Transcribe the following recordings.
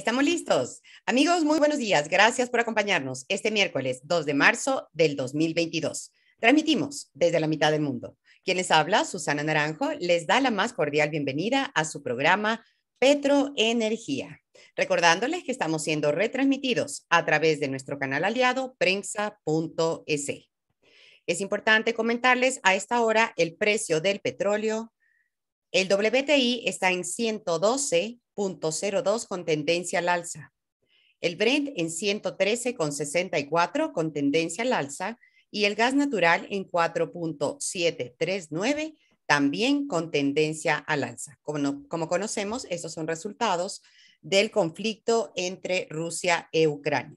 Estamos listos. Amigos, muy buenos días. Gracias por acompañarnos este miércoles 2 de marzo del 2022. Transmitimos desde la mitad del mundo. Quien les habla, Susana Naranjo, les da la más cordial bienvenida a su programa Petroenergía. Recordándoles que estamos siendo retransmitidos a través de nuestro canal aliado prensa.es. Es importante comentarles a esta hora el precio del petróleo. El WTI está en 112.02 con tendencia al alza. El Brent en 113.64 con tendencia al alza y el gas natural en 4.739 también con tendencia al alza. Como conocemos, estos son resultados del conflicto entre Rusia y Ucrania.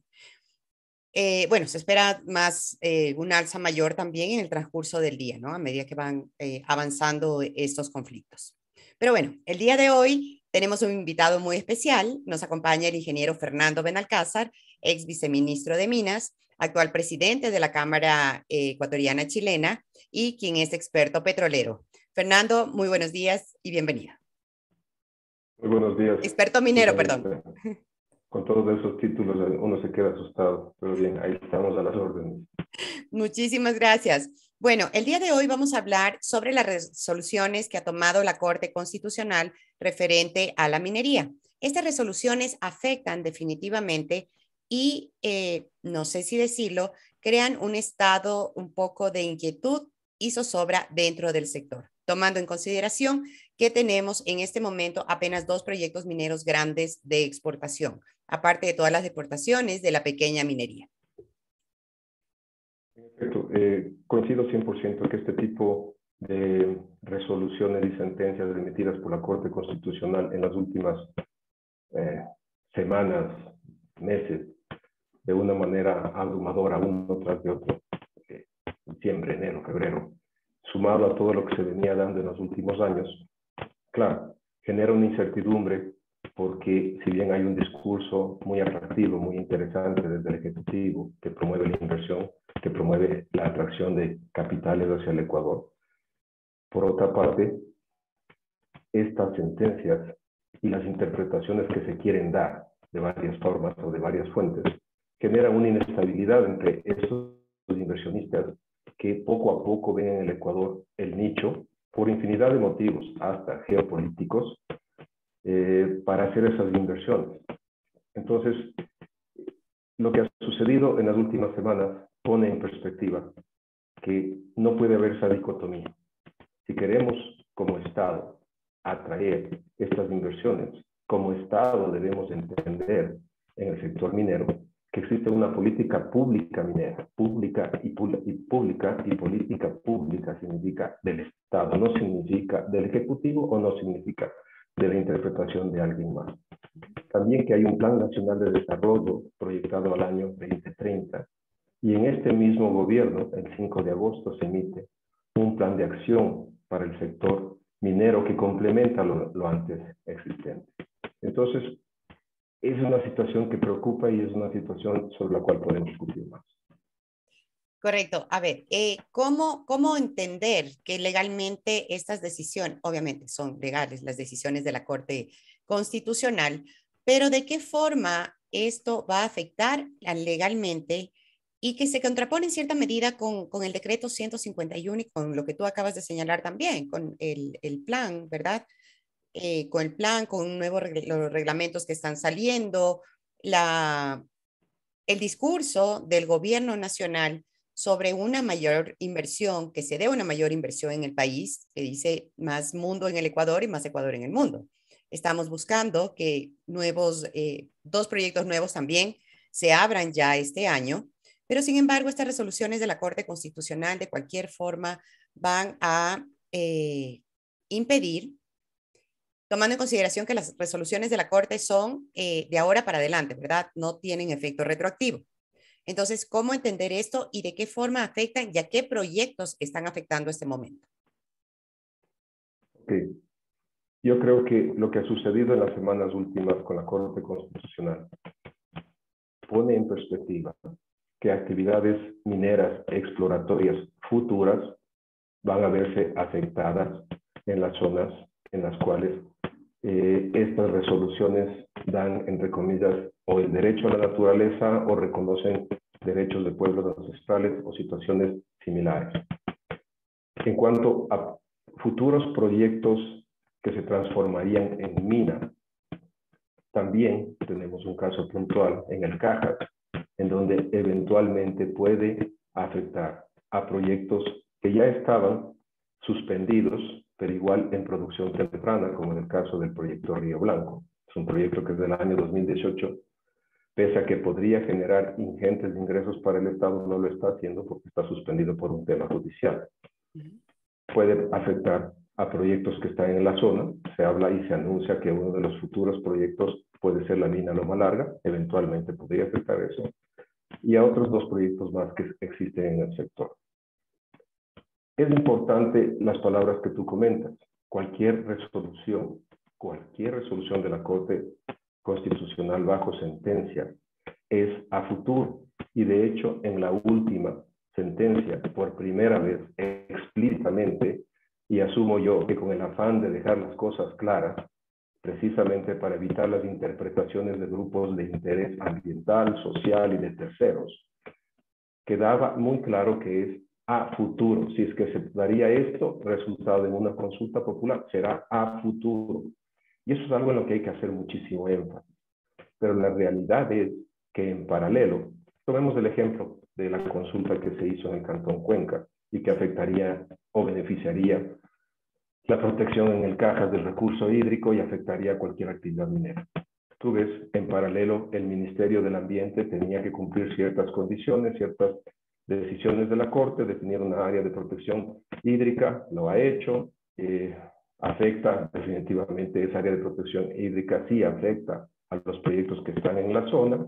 Bueno, se espera más un alza mayor también en el transcurso del día, ¿no? A medida que van avanzando estos conflictos. Pero bueno, el día de hoy tenemos un invitado muy especial. Nos acompaña el ingeniero Fernando Benalcázar, ex viceministro de Minas, actual presidente de la Cámara Ecuatoriana Chilena y quien es experto petrolero. Fernando, muy buenos días y bienvenido. Muy buenos días. Experto minero, perdón. Con todos esos títulos uno se queda asustado, pero bien, ahí estamos a las órdenes. Muchísimas gracias. Bueno, el día de hoy vamos a hablar sobre las resoluciones que ha tomado la Corte Constitucional referente a la minería. Estas resoluciones afectan definitivamente y, no sé si decirlo, crean un estado un poco de inquietud y zozobra dentro del sector, tomando en consideración que tenemos en este momento apenas 2 proyectos mineros grandes de exportación, aparte de todas las deportaciones de la pequeña minería. Perfecto. Coincido 100% que este tipo de resoluciones y sentencias emitidas por la Corte Constitucional en las últimas semanas, meses, de una manera abrumadora, uno tras de otro, diciembre, enero, febrero, sumado a todo lo que se venía dando en los últimos años, claro, genera una incertidumbre porque si bien hay un discurso muy atractivo, muy interesante desde el Ejecutivo que promueve la inversión, que promueve la atracción de capitales hacia el Ecuador, por otra parte, estas sentencias y las interpretaciones que se quieren dar de varias formas o de varias fuentes generan una inestabilidad entre estos inversionistas que poco a poco ven en el Ecuador el nicho por infinidad de motivos, hasta geopolíticos, para hacer esas inversiones. Entonces, lo que ha sucedido en las últimas semanas pone en perspectiva que no puede haber esa dicotomía. Si queremos, como Estado, atraer estas inversiones, como Estado debemos entender en el sector minero que existe una política pública minera, pública y política pública significa del Estado, no significa del Ejecutivo o no significa de la interpretación de alguien más. También que hay un Plan Nacional de Desarrollo proyectado al año 2030 y en este mismo gobierno, el 5 de agosto, se emite un plan de acción para el sector minero que complementa lo antes existente. Entonces, es una situación que preocupa y es una situación sobre la cual podemos discutir más. Correcto. A ver, ¿cómo entender que legalmente estas decisiones, obviamente son legales las decisiones de la Corte Constitucional, pero de qué forma esto va a afectar legalmente y que se contrapone en cierta medida con el decreto 151 y con lo que tú acabas de señalar también, con el plan, ¿verdad? Con el plan, con los reglamentos que están saliendo, el discurso del gobierno nacional sobre una mayor inversión, que se dé una mayor inversión en el país, que dice más mundo en el Ecuador y más Ecuador en el mundo. Estamos buscando que 2 proyectos nuevos también se abran ya este año, pero sin embargo estas resoluciones de la Corte Constitucional de cualquier forma van a impedir, tomando en consideración que las resoluciones de la Corte son de ahora para adelante, ¿verdad? No tienen efecto retroactivo. Entonces, ¿cómo entender esto y de qué forma afectan y a qué proyectos están afectando este momento? Okay. Yo creo que lo que ha sucedido en las semanas últimas con la Corte Constitucional pone en perspectiva que actividades mineras exploratorias futuras van a verse afectadas en las zonas en las cuales estas resoluciones dan, entre comillas, o el derecho a la naturaleza o reconocen derechos de pueblos ancestrales o situaciones similares. En cuanto a futuros proyectos que se transformarían en mina, también tenemos un caso puntual en el Cajas, en donde eventualmente puede afectar a proyectos que ya estaban suspendidos, pero igual en producción temprana, como en el caso del proyecto Río Blanco. Es un proyecto que es del año 2018, pese a que podría generar ingentes ingresos para el Estado, no lo está haciendo porque está suspendido por un tema judicial. Puede afectar a proyectos que están en la zona. Se habla y se anuncia que uno de los futuros proyectos puede ser la mina Loma Larga, eventualmente podría afectar eso, y a otros dos proyectos más que existen en el sector. Es importante las palabras que tú comentas. Cualquier resolución de la Corte Constitucional bajo sentencia es a futuro, y de hecho en la última sentencia, por primera vez explícitamente, y asumo yo que con el afán de dejar las cosas claras, precisamente para evitar las interpretaciones de grupos de interés ambiental, social y de terceros, quedaba muy claro que es a futuro. Si es que se daría esto, resultado en una consulta popular, será a futuro. Y eso es algo en lo que hay que hacer muchísimo énfasis. Pero la realidad es que en paralelo, tomemos el ejemplo de la consulta que se hizo en el Cantón Cuenca y que afectaría o beneficiaría la protección en el Cajas del recurso hídrico y afectaría cualquier actividad minera. Tú ves, en paralelo, el Ministerio del Ambiente tenía que cumplir ciertas condiciones, ciertas decisiones de la Corte, definir una área de protección hídrica, lo ha hecho, afecta definitivamente esa área de protección hídrica, sí afecta a los proyectos que están en la zona,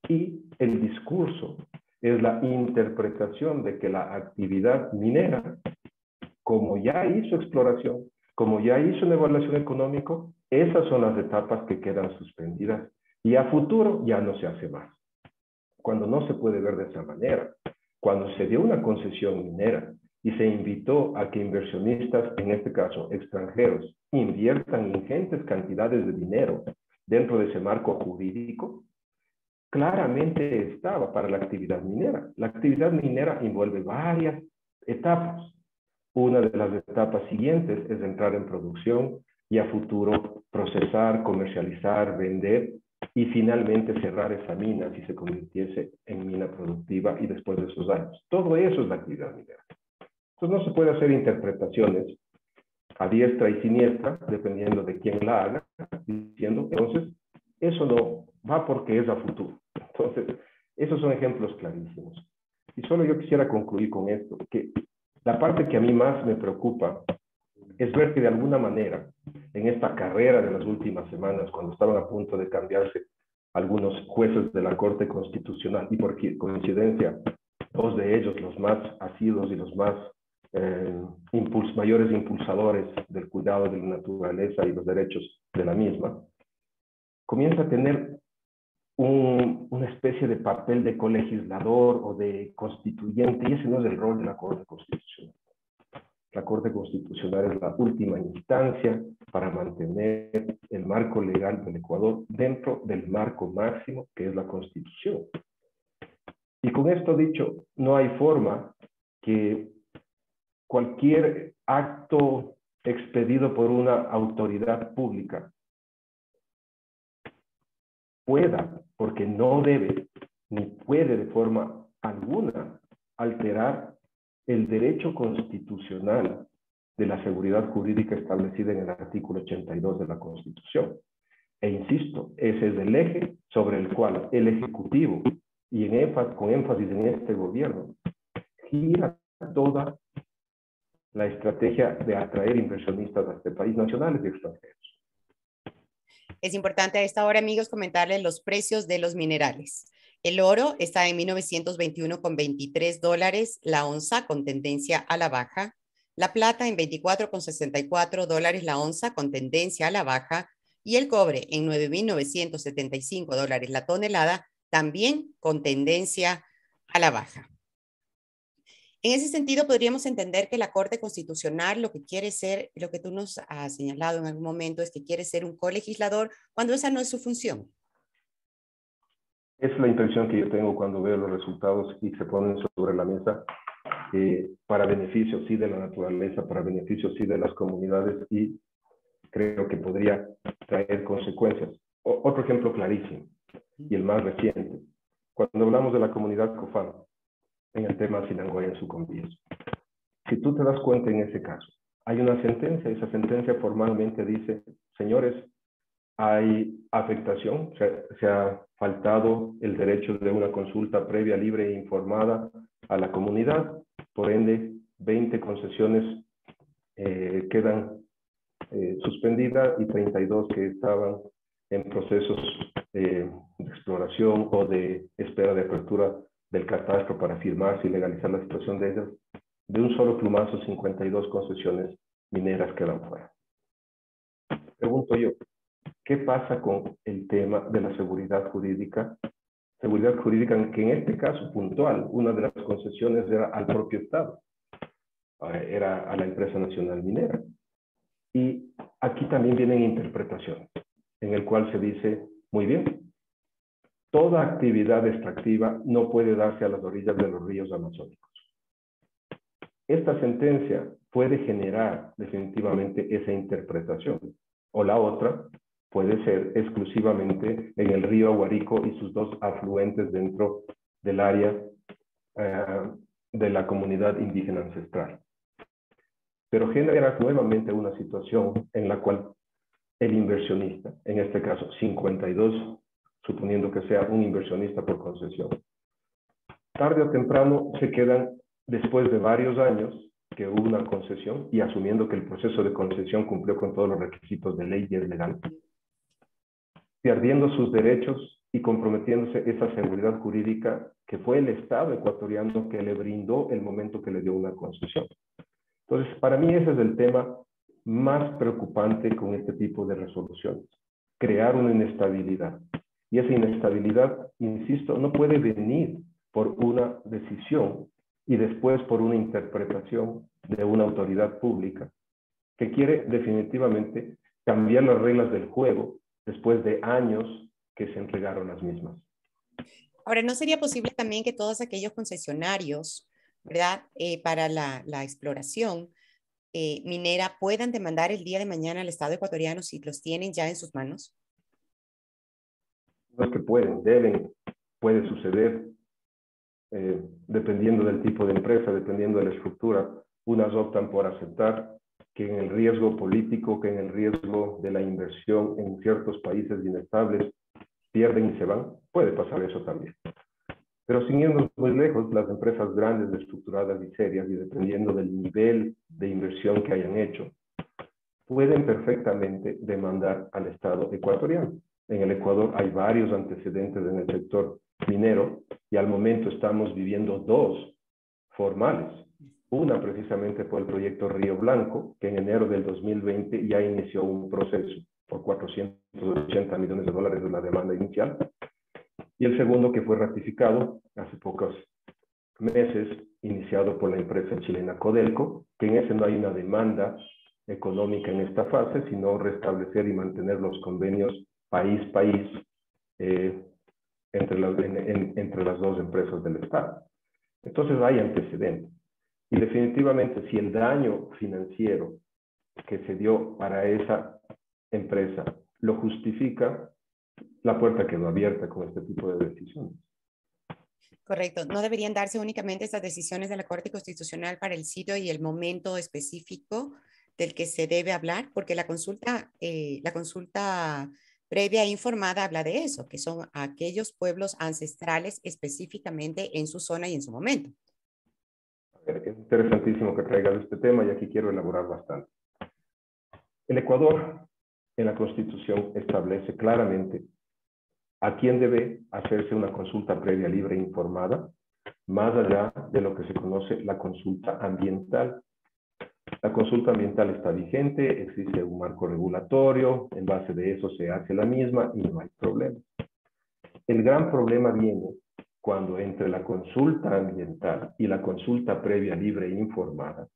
y el discurso es la interpretación de que la actividad minera, como ya hizo exploración, como ya hizo una evaluación económica, esas son las etapas que quedan suspendidas y a futuro ya no se hace más. Cuando no se puede ver de esa manera, cuando se dio una concesión minera y se invitó a que inversionistas, en este caso extranjeros, inviertan ingentes cantidades de dinero dentro de ese marco jurídico, claramente estaba para la actividad minera. La actividad minera envuelve varias etapas. Una de las etapas siguientes es entrar en producción y a futuro procesar, comercializar, vender y finalmente cerrar esa mina si se convirtiese en mina productiva y después de esos años. Todo eso es la actividad minera. Entonces no se puede hacer interpretaciones a diestra y siniestra, dependiendo de quién la haga, diciendo, entonces, eso no va porque es a futuro. Entonces, esos son ejemplos clarísimos. Y solo yo quisiera concluir con esto, que la parte que a mí más me preocupa es ver que de alguna manera, en esta carrera de las últimas semanas, cuando estaban a punto de cambiarse algunos jueces de la Corte Constitucional, y por coincidencia, dos de ellos, los más asiduos y los más mayores impulsadores del cuidado de la naturaleza y los derechos de la misma, comienza a tener una especie de papel de colegislador o de constituyente, y ese no es el rol de la Corte Constitucional. La Corte Constitucional es la última instancia para mantener el marco legal del Ecuador dentro del marco máximo que es la Constitución. Y con esto dicho, no hay forma que cualquier acto expedido por una autoridad pública pueda, porque no debe ni puede de forma alguna alterar el derecho constitucional de la seguridad jurídica establecida en el artículo 82 de la Constitución. E insisto, ese es el eje sobre el cual el Ejecutivo, y con énfasis en este gobierno, gira toda la estrategia de atraer inversionistas a este país, nacionales y extranjeros. Es importante a esta hora, amigos, comentarles los precios de los minerales. El oro está en 1921,23 dólares la onza, con tendencia a la baja. La plata en 24,64 dólares la onza, con tendencia a la baja. Y el cobre en 9.975 dólares la tonelada, también con tendencia a la baja. En ese sentido, podríamos entender que la Corte Constitucional lo que quiere ser, lo que tú nos has señalado en algún momento, es que quiere ser un colegislador cuando esa no es su función. Es la impresión que yo tengo cuando veo los resultados y se ponen sobre la mesa para beneficio sí de la naturaleza, para beneficio sí de las comunidades, y creo que podría traer consecuencias. Otro ejemplo clarísimo y el más reciente, cuando hablamos de la comunidad COFAM en el tema Sinangoya en Sucumbíos. Si tú te das cuenta en ese caso, hay una sentencia, esa sentencia formalmente dice, señores, hay afectación, se ha faltado el derecho de una consulta previa, libre e informada a la comunidad, por ende 20 concesiones quedan suspendidas y 32 que estaban en procesos de exploración o de espera de apertura del catastro para firmarse y legalizar la situación de ellas, de un solo plumazo 52 concesiones mineras quedan fuera. Pregunto yo, ¿qué pasa con el tema de la seguridad jurídica? Seguridad jurídica que en este caso puntual, una de las concesiones era al propio Estado, era a la empresa nacional minera. Y aquí también vienen interpretaciones, en el cual se dice, muy bien, toda actividad extractiva no puede darse a las orillas de los ríos amazónicos. Esta sentencia puede generar definitivamente esa interpretación. O la otra puede ser exclusivamente en el río Aguarico y sus dos afluentes dentro del área de la comunidad indígena ancestral. Pero genera nuevamente una situación en la cual el inversionista, en este caso 52, suponiendo que sea un inversionista por concesión, tarde o temprano se quedan, después de varios años que hubo una concesión y asumiendo que el proceso de concesión cumplió con todos los requisitos de ley y es legal, perdiendo sus derechos y comprometiéndose esa seguridad jurídica que fue el Estado ecuatoriano que le brindó el momento que le dio una concesión. Entonces, para mí ese es el tema más preocupante con este tipo de resoluciones, crear una inestabilidad. Y esa inestabilidad, insisto, no puede venir por una decisión y después por una interpretación de una autoridad pública que quiere definitivamente cambiar las reglas del juego después de años que se entregaron las mismas. Ahora, ¿no sería posible también que todos aquellos concesionarios, ¿verdad? Para la exploración minera puedan demandar el día de mañana al Estado ecuatoriano si los tienen ya en sus manos? No es que pueden, deben, puede suceder, dependiendo del tipo de empresa, dependiendo de la estructura. Unas optan por aceptar que en el riesgo político, que en el riesgo de la inversión en ciertos países inestables, pierden y se van. Puede pasar eso también. Pero sin irnos muy lejos, las empresas grandes, estructuradas y serias, y dependiendo del nivel de inversión que hayan hecho, pueden perfectamente demandar al Estado ecuatoriano. En el Ecuador hay varios antecedentes en el sector minero y al momento estamos viviendo dos formales. Una precisamente por el proyecto Río Blanco, que en enero del 2020 ya inició un proceso por 480 millones de dólares de la demanda inicial. Y el segundo que fue ratificado hace pocos meses, iniciado por la empresa chilena Codelco, que en ese no hay una demanda económica en esta fase, sino restablecer y mantener los convenios país-país entre las dos empresas del Estado. Entonces hay antecedentes. Y definitivamente, si el daño financiero que se dio para esa empresa lo justifica, la puerta quedó abierta con este tipo de decisiones. Correcto. No deberían darse únicamente estas decisiones de la Corte Constitucional para el sitio y el momento específico del que se debe hablar, porque la consulta previa e informada habla de eso, que son aquellos pueblos ancestrales específicamente en su zona y en su momento. Es interesantísimo que traigas este tema y aquí quiero elaborar bastante. El Ecuador, en la Constitución, establece claramente a quién debe hacerse una consulta previa, libre e informada, más allá de lo que se conoce la consulta ambiental. La consulta ambiental está vigente, existe un marco regulatorio, en base de eso se hace la misma y no hay problema. El gran problema viene cuando entre la consulta ambiental y la consulta previa, libre e informada,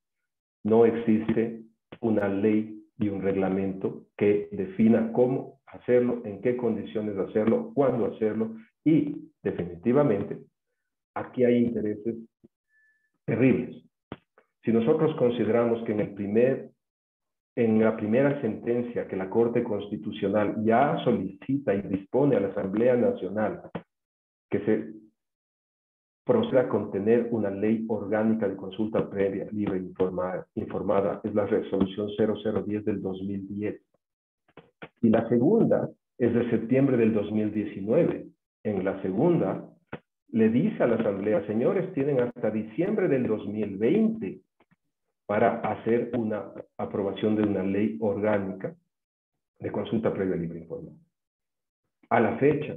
no existe una ley y un reglamento que defina cómo hacerlo, en qué condiciones hacerlo, cuándo hacerlo, y definitivamente aquí hay intereses terribles. Si nosotros consideramos que en la primera sentencia que la Corte Constitucional ya solicita y dispone a la Asamblea Nacional que se proceda a tener una ley orgánica de consulta previa, libre e informada, es la resolución 0010 del 2010. Y la segunda es de septiembre del 2019. En la segunda, le dice a la Asamblea, señores, tienen hasta diciembre del 2020 para hacer una aprobación de una ley orgánica de consulta previa, libre e informada. A la fecha,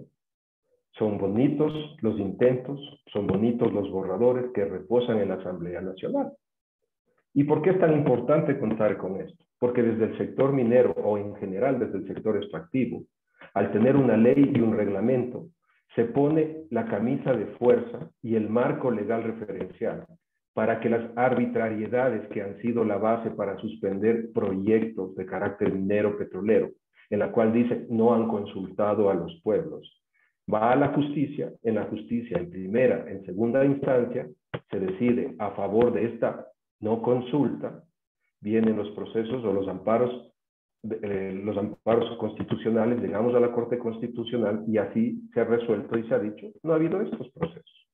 son bonitos los intentos, son bonitos los borradores que reposan en la Asamblea Nacional. ¿Y por qué es tan importante contar con esto? Porque desde el sector minero o en general desde el sector extractivo, al tener una ley y un reglamento, se pone la camisa de fuerza y el marco legal referencial para que las arbitrariedades que han sido la base para suspender proyectos de carácter minero petrolero, en la cual dice no han consultado a los pueblos, va a la justicia, en la justicia en primera, en segunda instancia, se decide a favor de esta no consulta, vienen los procesos o los amparos constitucionales, llegamos a la Corte Constitucional y así se ha resuelto y se ha dicho, no ha habido estos procesos.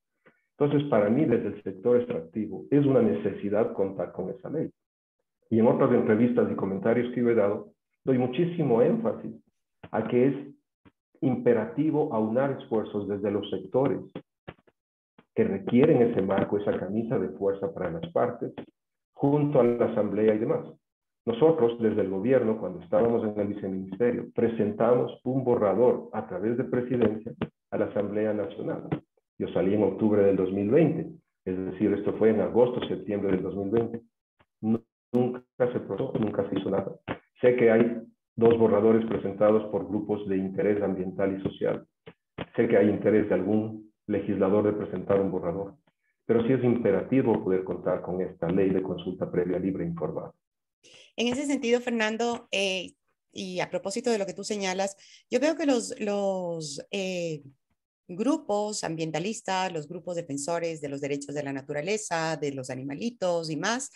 Entonces, para mí, desde el sector extractivo, es una necesidad contar con esa ley. Y en otras entrevistas y comentarios que yo he dado, doy muchísimo énfasis a que es imperativo aunar esfuerzos desde los sectores que requieren ese marco, esa camisa de fuerza para las partes, junto a la Asamblea y demás. Nosotros, desde el gobierno, cuando estábamos en el viceministerio, presentamos un borrador a través de presidencia a la Asamblea Nacional. Yo salí en octubre del 2020, es decir, esto fue en agosto, septiembre del 2020. Nunca se procesó, nunca se hizo nada. Sé que hay 2 borradores presentados por grupos de interés ambiental y social. Sé que hay interés de algún legislador de presentar un borrador, pero sí es imperativo poder contar con esta ley de consulta previa, libre e informada. En ese sentido, Fernando, y a propósito de lo que tú señalas, yo veo que los grupos ambientalistas, los grupos defensores de los derechos de la naturaleza, de los animalitos y más,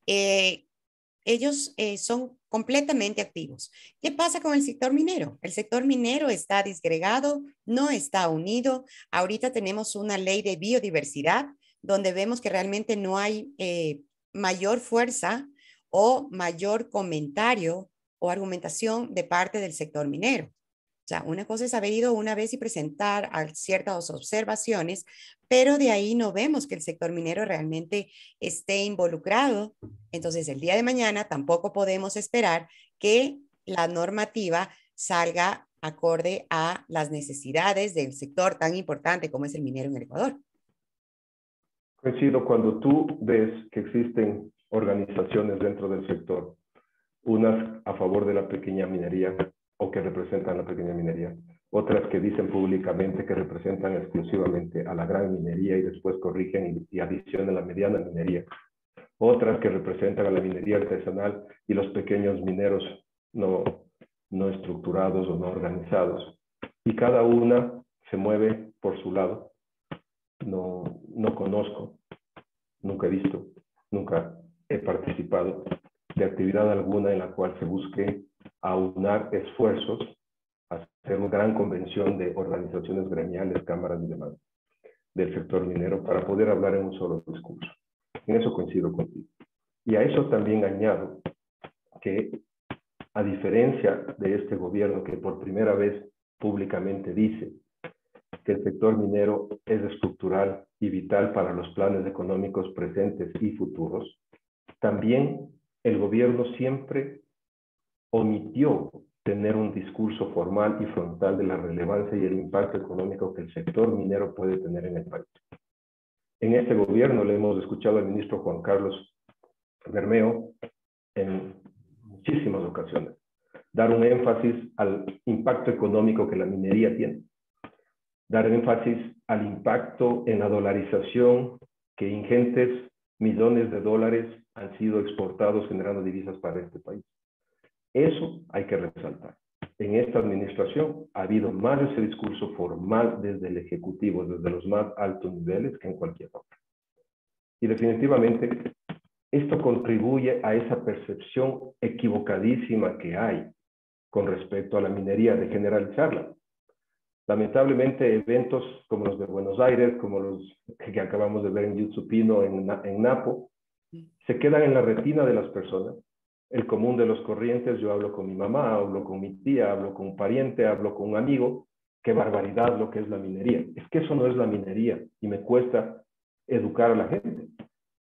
ellos son completamente activos. ¿Qué pasa con el sector minero? El sector minero está disgregado, no está unido. Ahorita tenemos una ley de biodiversidad donde vemos que realmente no hay mayor fuerza o mayor comentario o argumentación de parte del sector minero. O sea, una cosa es haber ido una vez y presentar ciertas observaciones, pero de ahí no vemos que el sector minero realmente esté involucrado. Entonces, el día de mañana tampoco podemos esperar que la normativa salga acorde a las necesidades del sector tan importante como es el minero en el Ecuador. Coincido, cuando tú ves que existen organizaciones dentro del sector, unas a favor de la pequeña minería o que representan la pequeña minería, otras que dicen públicamente que representan exclusivamente a la gran minería y después corrigen y adicionan la mediana minería, otras que representan a la minería artesanal y los pequeños mineros no estructurados o no organizados, y cada una se mueve por su lado. No conozco, nunca he visto, nunca he participado de actividad alguna en la cual se busque aunar esfuerzos, hacer una gran convención de organizaciones gremiales, cámaras y demás del sector minero para poder hablar en un solo discurso. En eso coincido contigo. Y a eso también añado que, a diferencia de este gobierno que por primera vez públicamente dice que el sector minero es estructural y vital para los planes económicos presentes y futuros, también el gobierno siempre omitió tener un discurso formal y frontal de la relevancia y el impacto económico que el sector minero puede tener en el país. En este gobierno le hemos escuchado al ministro Juan Carlos Bermeo en muchísimas ocasiones dar un énfasis al impacto económico que la minería tiene, dar énfasis al impacto en la dolarización, que ingentes millones de dólares han sido exportados generando divisas para este país. Eso hay que resaltar. En esta administración ha habido más ese discurso formal desde el Ejecutivo, desde los más altos niveles, que en cualquier otra. Y definitivamente esto contribuye a esa percepción equivocadísima que hay con respecto a la minería, de generalizarla. Lamentablemente, eventos como los de Buenos Aires, como los que acabamos de ver en Yuzupino, en Napo, se quedan en la retina de las personas. El común de los corrientes, yo hablo con mi mamá, hablo con mi tía, hablo con un pariente, hablo con un amigo, qué barbaridad lo que es la minería. Es que eso no es la minería y me cuesta educar a la gente.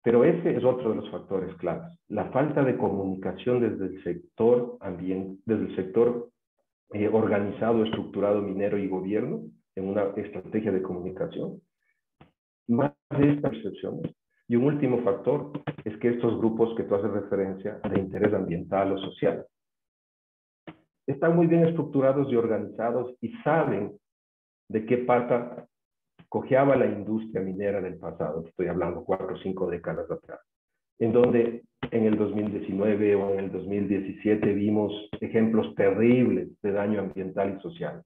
Pero ese es otro de los factores claves. La falta de comunicación desde el sector desde el sector organizado, estructurado, minero y gobierno, en una estrategia de comunicación. Más de estas percepciones. Y un último factor es que estos grupos que tú haces referencia de interés ambiental o social están muy bien estructurados y organizados y saben de qué pata cojeaba la industria minera del pasado. Estoy hablando 4 o 5 décadas atrás, en donde en el 2019 o en el 2017 vimos ejemplos terribles de daño ambiental y social.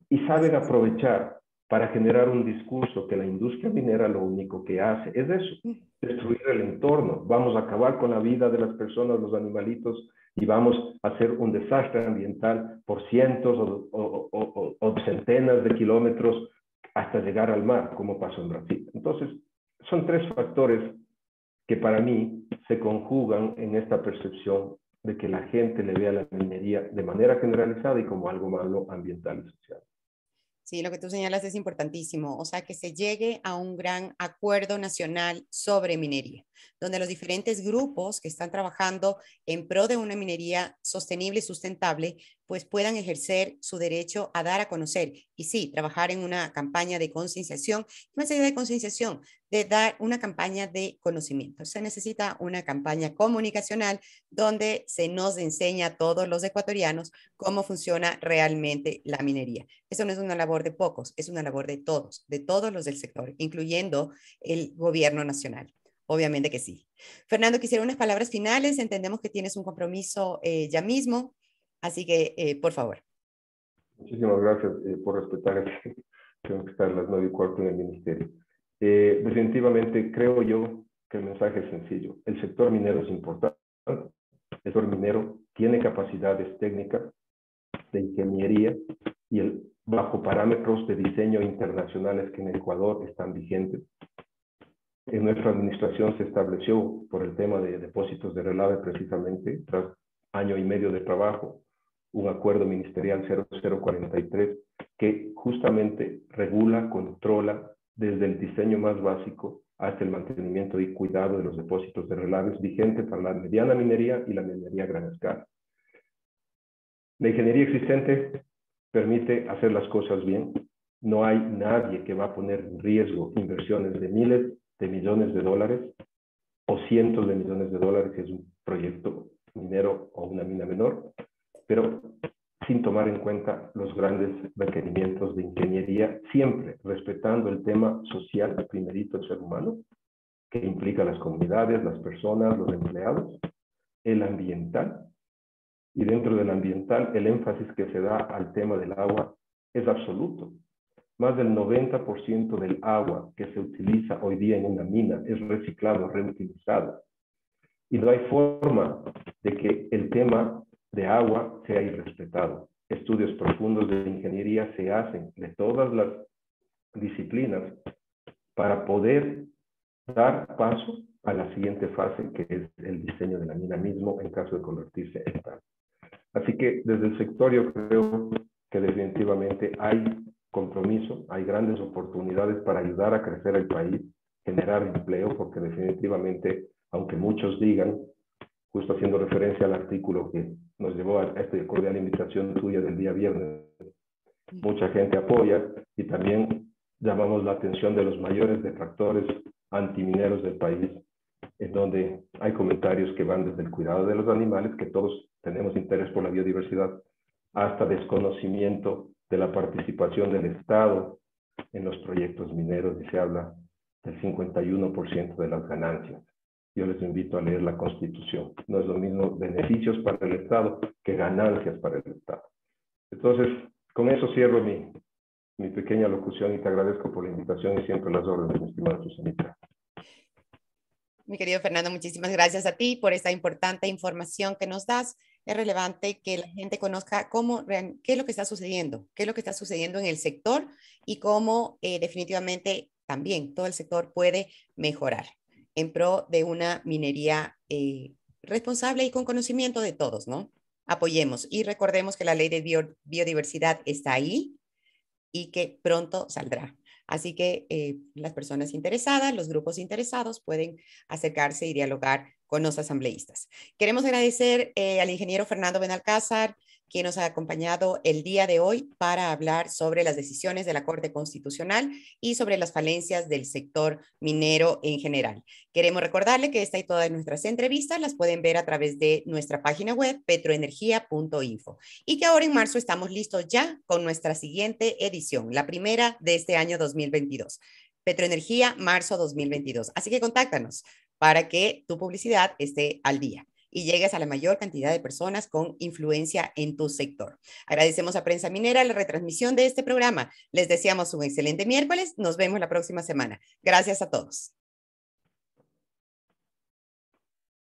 Y saben aprovechar para generar un discurso que la industria minera lo único que hace es eso, destruir el entorno. Vamos a acabar con la vida de las personas, los animalitos, y vamos a hacer un desastre ambiental por cientos o centenas de kilómetros hasta llegar al mar, como pasó en Brasil. Entonces, son 3 factores que para mí se conjugan en esta percepción de que la gente le ve a la minería de manera generalizada y como algo malo ambiental y social. Sí, lo que tú señalas es importantísimo, o sea, que se llegue a un gran acuerdo nacional sobre minería, donde los diferentes grupos que están trabajando en pro de una minería sostenible y sustentable, pues puedan ejercer su derecho a dar a conocer y sí, trabajar en una campaña de concienciación, más allá de concienciación, de dar una campaña de conocimiento. Se necesita una campaña comunicacional donde se nos enseña a todos los ecuatorianos cómo funciona realmente la minería. Eso no es una labor de pocos, es una labor de todos los del sector, incluyendo el gobierno nacional. Obviamente que sí. Fernando, quisiera unas palabras finales. Entendemos que tienes un compromiso ya mismo, así que por favor. Muchísimas gracias por respetar que tengo que estar a las 9:15 en el ministerio. Definitivamente creo yo que el mensaje es sencillo. El sector minero es importante. El sector minero tiene capacidades técnicas de ingeniería y bajo parámetros de diseño internacionales que en Ecuador están vigentes. En nuestra administración se estableció por el tema de depósitos de relave precisamente, tras año y medio de trabajo, un acuerdo ministerial 0043 que justamente regula, controla desde el diseño más básico hasta el mantenimiento y cuidado de los depósitos de relaves vigente para la mediana minería y la minería a gran escala. La ingeniería existente permite hacer las cosas bien. No hay nadie que va a poner en riesgo inversiones de miles de millones de dólares o cientos de millones de dólares, que es un proyecto minero o una mina menor, pero sin tomar en cuenta los grandes requerimientos de ingeniería, siempre respetando el tema social, primerito el ser humano, que implica las comunidades, las personas, los empleados, el ambiental, y dentro del ambiental el énfasis que se da al tema del agua es absoluto. Más del 90% del agua que se utiliza hoy día en una mina es reciclado, reutilizado. Y no hay forma de que el tema de agua sea irrespetado. Estudios profundos de ingeniería se hacen de todas las disciplinas para poder dar paso a la siguiente fase, que es el diseño de la mina mismo en caso de convertirse en tal. Así que desde el sector yo creo que definitivamente hay compromiso, hay grandes oportunidades para ayudar a crecer el país, generar empleo, porque definitivamente, aunque muchos digan, justo haciendo referencia al artículo que nos llevó a esta cordial invitación tuya del día viernes, mucha gente apoya y también llamamos la atención de los mayores detractores antimineros del país, en donde hay comentarios que van desde el cuidado de los animales, que todos tenemos interés por la biodiversidad, hasta desconocimiento de la participación del Estado en los proyectos mineros y se habla del 51% de las ganancias. Yo les invito a leer la Constitución. No es lo mismo beneficios para el Estado que ganancias para el Estado. Entonces, con eso cierro mi pequeña locución y te agradezco por la invitación y siempre las órdenes, mi estimada Susanita. Mi querido Fernando, muchísimas gracias a ti por esta importante información que nos das. Es relevante que la gente conozca qué es lo que está sucediendo, qué es lo que está sucediendo en el sector y cómo definitivamente también todo el sector puede mejorar en pro de una minería responsable y con conocimiento de todos, ¿no? Apoyemos y recordemos que la ley de biodiversidad está ahí y que pronto saldrá. Así que las personas interesadas, los grupos interesados pueden acercarse y dialogar con los asambleístas. Queremos agradecer al ingeniero Fernando Benalcázar, quien nos ha acompañado el día de hoy para hablar sobre las decisiones de la Corte Constitucional y sobre las falencias del sector minero en general. Queremos recordarle que esta y todas nuestras entrevistas las pueden ver a través de nuestra página web petroenergia.info y que ahora en marzo estamos listos ya con nuestra siguiente edición, la primera de este año 2022. Petroenergía, marzo 2022. Así que contáctanos para que tu publicidad esté al día y llegues a la mayor cantidad de personas con influencia en tu sector. Agradecemos a Prensa Minera la retransmisión de este programa. Les deseamos un excelente miércoles. Nos vemos la próxima semana. Gracias a todos.